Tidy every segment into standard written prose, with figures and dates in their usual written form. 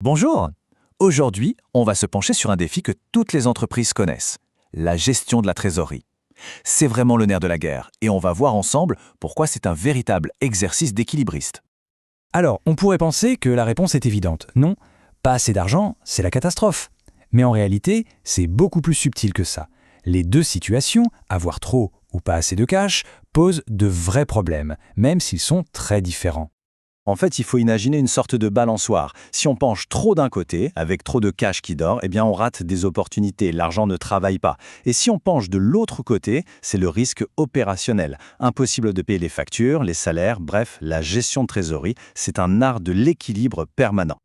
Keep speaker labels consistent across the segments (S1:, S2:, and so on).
S1: Bonjour! Aujourd'hui, on va se pencher sur un défi que toutes les entreprises connaissent, la gestion de la trésorerie. C'est vraiment le nerf de la guerre et on va voir ensemble pourquoi c'est un véritable exercice d'équilibriste.
S2: Alors, on pourrait penser que la réponse est évidente. Non, pas assez d'argent, c'est la catastrophe. Mais en réalité, c'est beaucoup plus subtil que ça. Les deux situations, avoir trop ou pas assez de cash, posent de vrais problèmes, même s'ils sont très différents.
S1: En fait, il faut imaginer une sorte de balançoire. Si on penche trop d'un côté, avec trop de cash qui dort, eh bien on rate des opportunités, l'argent ne travaille pas. Et si on penche de l'autre côté, c'est le risque opérationnel. Impossible de payer les factures, les salaires, bref, la gestion de trésorerie, c'est un art de l'équilibre permanent.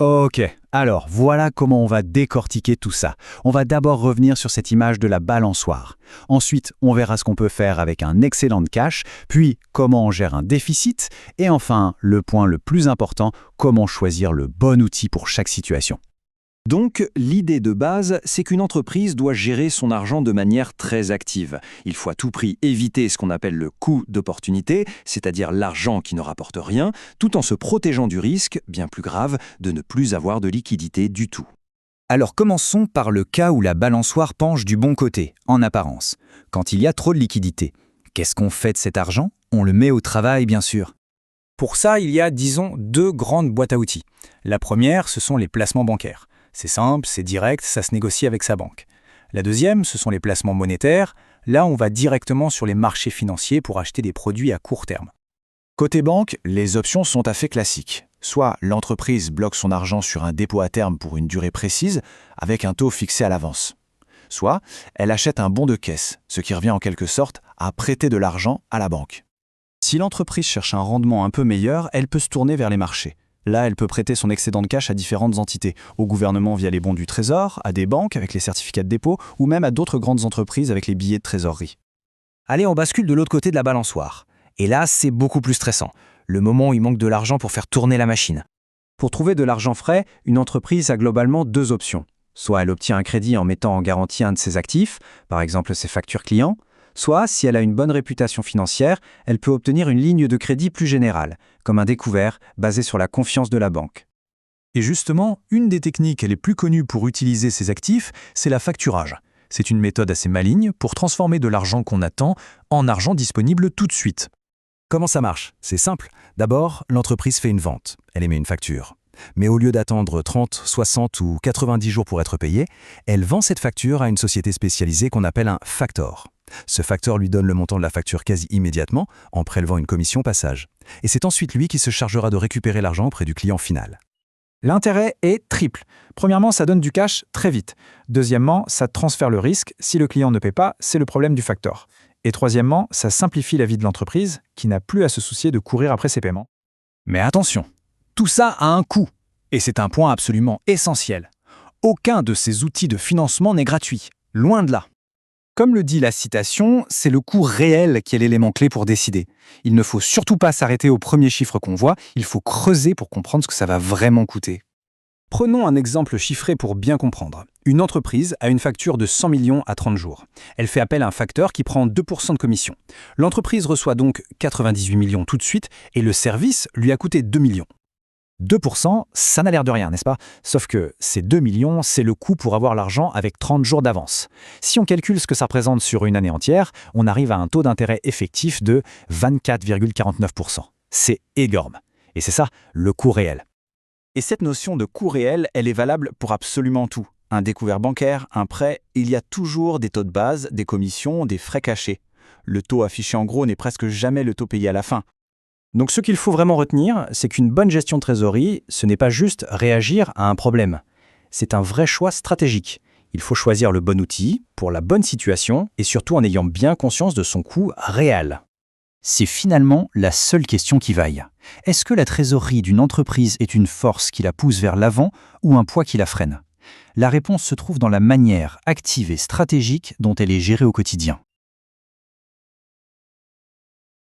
S2: Ok, alors voilà comment on va décortiquer tout ça. On va d'abord revenir sur cette image de la balançoire. Ensuite, on verra ce qu'on peut faire avec un excédent de cash, puis comment on gère un déficit, et enfin, le point le plus important, comment choisir le bon outil pour chaque situation.
S3: Donc, l'idée de base, c'est qu'une entreprise doit gérer son argent de manière très active. Il faut à tout prix éviter ce qu'on appelle le coût d'opportunité, c'est-à-dire l'argent qui ne rapporte rien, tout en se protégeant du risque, bien plus grave, de ne plus avoir de liquidité du tout.
S2: Alors commençons par le cas où la balançoire penche du bon côté, en apparence, quand il y a trop de liquidité. Qu'est-ce qu'on fait de cet argent? On le met au travail, bien sûr. Pour ça, il y a, disons, deux grandes boîtes à outils. La première, ce sont les placements bancaires. C'est simple, c'est direct, ça se négocie avec sa banque. La deuxième, ce sont les placements monétaires. Là, on va directement sur les marchés financiers pour acheter des produits à court terme.
S1: Côté banque, les options sont assez classiques. Soit l'entreprise bloque son argent sur un dépôt à terme pour une durée précise, avec un taux fixé à l'avance. Soit elle achète un bon de caisse, ce qui revient en quelque sorte à prêter de l'argent à la banque. Si l'entreprise cherche un rendement un peu meilleur, elle peut se tourner vers les marchés. Là, elle peut prêter son excédent de cash à différentes entités, au gouvernement via les bons du Trésor, à des banques avec les certificats de dépôt, ou même à d'autres grandes entreprises avec les billets de trésorerie.
S2: Allez, on bascule de l'autre côté de la balançoire. Et là, c'est beaucoup plus stressant. Le moment où il manque de l'argent pour faire tourner la machine.
S3: Pour trouver de l'argent frais, une entreprise a globalement deux options. Soit elle obtient un crédit en mettant en garantie un de ses actifs, par exemple ses factures clients, soit, si elle a une bonne réputation financière, elle peut obtenir une ligne de crédit plus générale, comme un découvert basé sur la confiance de la banque.
S4: Et justement, une des techniques les plus connues pour utiliser ces actifs, c'est la facturage. C'est une méthode assez maligne pour transformer de l'argent qu'on attend en argent disponible tout de suite. Comment ça marche? C'est simple. D'abord, l'entreprise fait une vente. Elle émet une facture. Mais au lieu d'attendre 30, 60 ou 90 jours pour être payée, elle vend cette facture à une société spécialisée qu'on appelle un factor. Ce facteur lui donne le montant de la facture quasi immédiatement en prélevant une commission passage. Et c'est ensuite lui qui se chargera de récupérer l'argent auprès du client final.
S5: L'intérêt est triple. Premièrement, ça donne du cash très vite. Deuxièmement, ça transfère le risque. Si le client ne paie pas, c'est le problème du factor. Et troisièmement, ça simplifie la vie de l'entreprise qui n'a plus à se soucier de courir après ses paiements.
S2: Mais attention, tout ça a un coût. Et c'est un point absolument essentiel. Aucun de ces outils de financement n'est gratuit. Loin de là. Comme le dit la citation, c'est le coût réel qui est l'élément clé pour décider. Il ne faut surtout pas s'arrêter au premier chiffre qu'on voit, il faut creuser pour comprendre ce que ça va vraiment coûter. Prenons un exemple chiffré pour bien comprendre. Une entreprise a une facture de 100 millions à 30 jours. Elle fait appel à un facteur qui prend 2% de commission. L'entreprise reçoit donc 98 millions tout de suite et le service lui a coûté 2 millions. 2%, ça n'a l'air de rien, n'est-ce pas? Sauf que ces 2 millions, c'est le coût pour avoir l'argent avec 30 jours d'avance. Si on calcule ce que ça représente sur une année entière, on arrive à un taux d'intérêt effectif de 24,49%. C'est énorme. Et c'est ça, le coût réel. Et cette notion de coût réel, elle est valable pour absolument tout. Un découvert bancaire, un prêt, il y a toujours des taux de base, des commissions, des frais cachés. Le taux affiché en gros n'est presque jamais le taux payé à la fin. Donc ce qu'il faut vraiment retenir, c'est qu'une bonne gestion de trésorerie, ce n'est pas juste réagir à un problème. C'est un vrai choix stratégique. Il faut choisir le bon outil, pour la bonne situation, et surtout en ayant bien conscience de son coût réel. C'est finalement la seule question qui vaille. Est-ce que la trésorerie d'une entreprise est une force qui la pousse vers l'avant ou un poids qui la freine? La réponse se trouve dans la manière active et stratégique dont elle est gérée au quotidien.